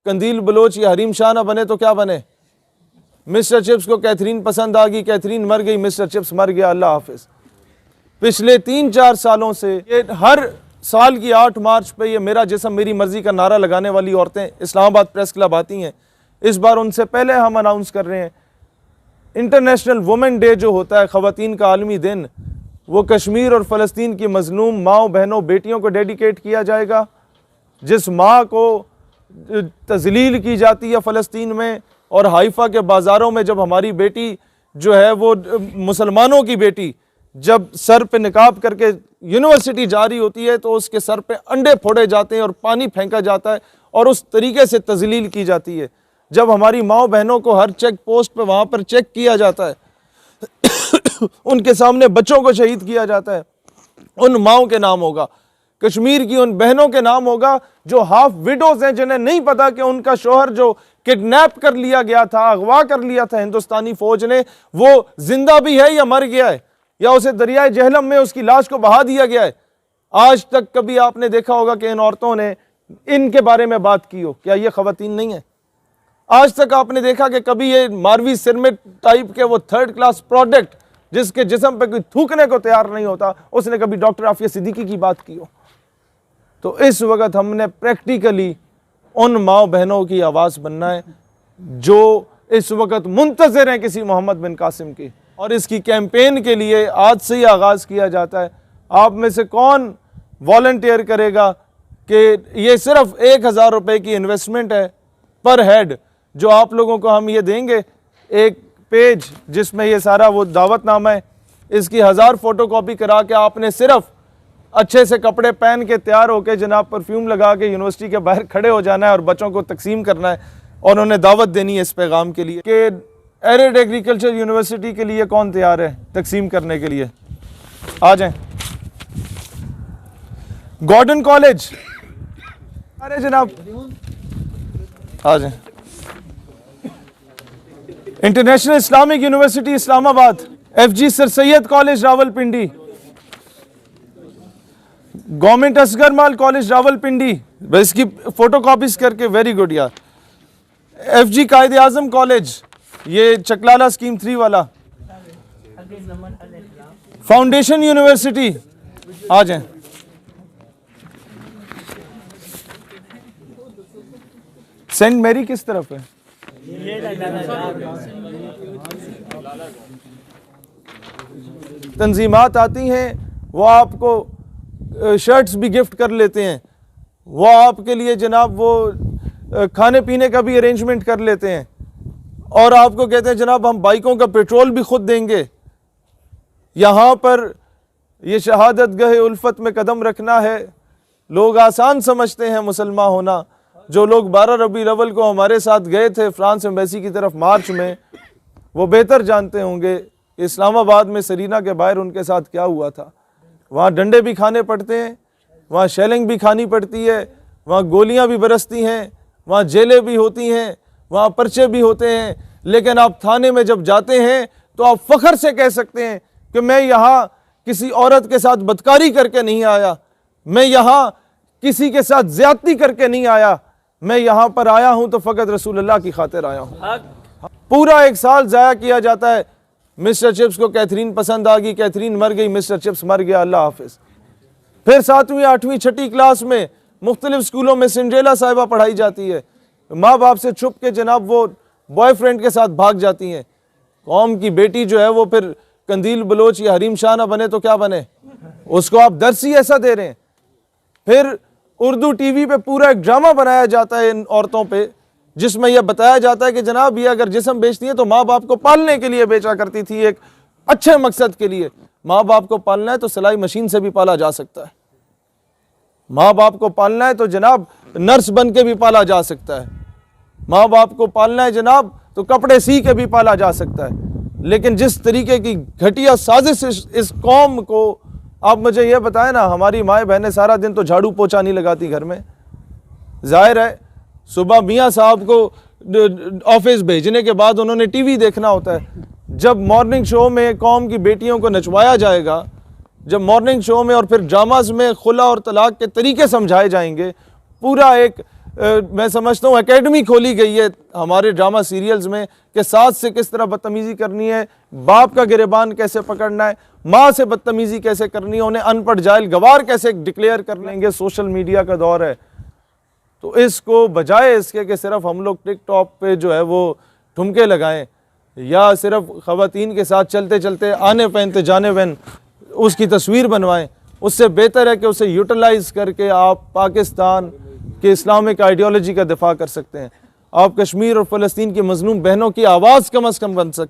कंदील बलोच या हरीम शाह ना बने तो क्या बने? मिस्टर चिप्स को कैथरीन पसंद आ गई, कैथरीन मर गई, मिस्टर चिप्स मर गया, अल्लाह हाफिज। पिछले 3-4 सालों से ये हर साल की 8 मार्च पे ये मेरा जिस्म मेरी मर्जी का नारा लगाने वाली औरतें इस्लामाबाद प्रेस क्लब आती हैं। इस बार उनसे पहले हम अनाउंस कर रहे हैं, इंटरनेशनल वुमेन डे जो होता है, ख़वातीन का आलमी दिन, वो कश्मीर और फ़लस्तीन की मजलूम माओ बहनों बेटियों को डेडिकेट किया जाएगा। जिस माँ को तजलील की जाती है फ़लस्तीन में और हाइफा के बाज़ारों में, जब हमारी बेटी जो है वो मुसलमानों की बेटी जब सर पे निकाब करके यूनिवर्सिटी जा रही होती है तो उसके सर पे अंडे फोड़े जाते हैं और पानी फेंका जाता है और उस तरीके से तजलील की जाती है। जब हमारी माओ बहनों को हर चेक पोस्ट पे वहाँ पर चेक किया जाता है उनके सामने बच्चों को शहीद किया जाता है, उन माओ के नाम होगा, कश्मीर की उन बहनों के नाम होगा जो हाफ विडोज हैं, जिन्हें नहीं पता कि उनका शोहर जो किडनैप कर लिया गया था, अगवा कर लिया था हिंदुस्तानी फौज ने, वो जिंदा भी है या मर गया है, या उसे दरियाए जहलम में उसकी लाश को बहा दिया गया है। आज तक कभी आपने देखा होगा कि इन औरतों ने इनके बारे में बात की हो? क्या ये खवातीन नहीं है? आज तक आपने देखा कि कभी ये मारवी सिरमिट टाइप के वो 3rd क्लास प्रोडक्ट जिसके जिस्म पे कोई थूकने को तैयार नहीं होता, उसने कभी डॉक्टर आफिया सिद्दीकी की बात की हो? तो इस वक्त हमने प्रैक्टिकली उन माओ बहनों की आवाज़ बनना है जो इस वक्त मुंतज़िर हैं किसी मोहम्मद बिन कासिम की, और इसकी कैंपेन के लिए आज से ही आगाज़ किया जाता है। आप में से कौन वॉलंटियर करेगा कि ये सिर्फ 1000 रुपये की इन्वेस्टमेंट है पर हेड, जो आप लोगों को हम ये देंगे, एक पेज जिसमें ये सारा वो दावतनामा है, इसकी 1000 फोटोकॉपी करा के आपने सिर्फ अच्छे से कपड़े पहन के तैयार होके जनाब परफ्यूम लगा के यूनिवर्सिटी के बाहर खड़े हो जाना है और बच्चों को तकसीम करना है और उन्हें दावत देनी है इस पैगाम के लिए कि एरिड एग्रीकल्चर यूनिवर्सिटी के लिए कौन तैयार है तकसीम करने के लिए? आ जाएं। गॉर्डन कॉलेज, अरे जनाब आ जाएं। International Islamic University Islamabad, FG Sir Syed College Rawalpindi, Government Asghar Mall College Rawalpindi, बस इसकी फोटो कॉपीज करके, वेरी गुड यार। FG कायदे आजम कॉलेज, ये चकलाला स्कीम 3 वाला। फाउंडेशन यूनिवर्सिटी, आ जाएं। सेंट मैरी किस तरफ है? तंजीमात आती हैं, वो आपको शर्ट्स भी गिफ्ट कर लेते हैं, वो आपके लिए जनाब वो खाने पीने का भी अरेंजमेंट कर लेते हैं और आपको कहते हैं जनाब हम बाइकों का पेट्रोल भी खुद देंगे। यहाँ पर ये शहादत गहे उल्फत में कदम रखना है, लोग आसान समझते हैं मुसलमान होना। जो लोग 12 रबी अव्वल को हमारे साथ गए थे फ्रांस एम्बेसी की तरफ मार्च में, वो बेहतर जानते होंगे इस्लामाबाद में सरीना के बाहर उनके साथ क्या हुआ था। वहाँ डंडे भी खाने पड़ते हैं, वहाँ शेलिंग भी खानी पड़ती है, वहाँ गोलियाँ भी बरसती हैं, वहाँ जेलें भी होती हैं, वहाँ पर्चे भी होते हैं, लेकिन आप थाने में जब जाते हैं तो आप फ़ख्र से कह सकते हैं कि मैं यहाँ किसी औरत के साथ बदकारी करके नहीं आया, मैं यहाँ किसी के साथ ज़्यादती करके नहीं आया, मैं यहाँ पर आया हूँ तो फ़कत रसूलुल्लाह की खातिर आया हूँ। पूरा 1 साल ज़ाया किया जाता है, मिस्टर चिप्स को कैथरीन पसंद आ गई, कैथरीन मर गई, मिस्टर चिप्स मर गया, अल्लाह हाफिज़। फिर 7वीं 8वीं 6ठी क्लास में मुख्तलिफ स्कूलों में सिंड्रेला साहिबा पढ़ाई जाती है, माँ बाप से छुप के जनाब वो बॉयफ्रेंड के साथ भाग जाती हैं। कौम की बेटी जो है वो फिर कंदील बलोच या हरीम शाह ना बने तो क्या बने, उसको आप दर्स ही ऐसा दे रहे हैं। फिर उर्दू टीवी पे पूरा एक ड्रामा बनाया जाता है इन औरतों पे, जिसमें यह बताया जाता है कि जनाब ये अगर जिस्म बेचती है तो माँ बाप को पालने के लिए बेचा करती थी, एक अच्छे मकसद के लिए। माँ बाप को पालना है तो सिलाई मशीन से भी पाला जा सकता है, माँ बाप को पालना है तो जनाब नर्स बन के भी पाला जा सकता है, माँ बाप को पालना है जनाब तो कपड़े सी के भी पाला जा सकता है। लेकिन जिस तरीके की घटिया साजिश इस कौम को, आप मुझे ये बताएं ना, हमारी माएँ बहनें सारा दिन तो झाड़ू पोछा नहीं लगाती घर में, जाहिर है सुबह मियाँ साहब को ऑफिस भेजने के बाद उन्होंने टीवी देखना होता है। जब मॉर्निंग शो में कौम की बेटियों को नचवाया जाएगा, जब मॉर्निंग शो में और फिर ड्रामाज में खुला और तलाक के तरीके समझाए जाएंगे, पूरा एक मैं समझता हूँ एकेडमी खोली गई है हमारे ड्रामा सीरियल्स में कि सास से किस तरह बदतमीज़ी करनी है, बाप का गिरेबान कैसे पकड़ना है, माँ से बदतमीज़ी कैसे करनी है, उन्हें अनपढ़ जाहिल गवार कैसे डिक्लेयर कर लेंगे। सोशल मीडिया का दौर है, तो इसको बजाय इसके कि सिर्फ हम लोग टिकटॉक पे जो है वो ठुमके लगाएं या सिर्फ ख़वातीन के साथ चलते चलते आने पहनते जाने पहन उसकी तस्वीर बनवाएं, उससे बेहतर है कि उसे यूटिलाइज़ करके आप पाकिस्तान के इस्लामिक आइडियोलॉजी का दिफा कर सकते हैं। आप कश्मीर और फ़लस्तीन की मज़लूम बहनों की आवाज़ कम अज़ कम बन सकते हैं।